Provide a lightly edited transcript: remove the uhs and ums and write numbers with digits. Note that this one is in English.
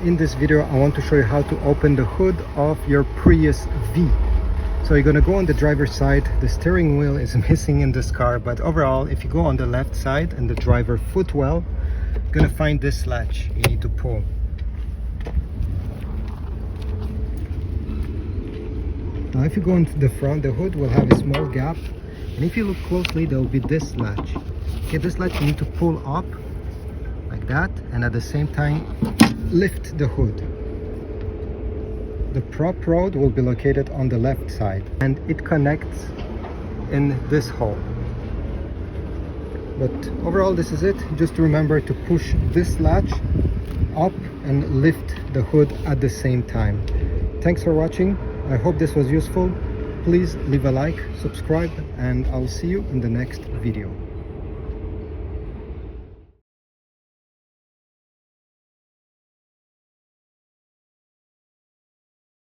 in this video I want to show you how to open the hood of your Prius V. So you're gonna go on the driver's side. The steering wheel is missing in this car, but overall if you go on the left side and the driver footwell, you're gonna find this latch you need to pull. Now if you go into the front, the hood will have a small gap, and if you look closely there will be this latch. Okay, this latch you need to pull up like that, and at the same time lift the hood. The prop rod will be located on the left side and it connects in this hole. But overall this is it. Just remember to push this latch up and lift the hood at the same time. Thanks for watching. I hope this was useful. Please leave a like, subscribe, and I'll see you in the next video.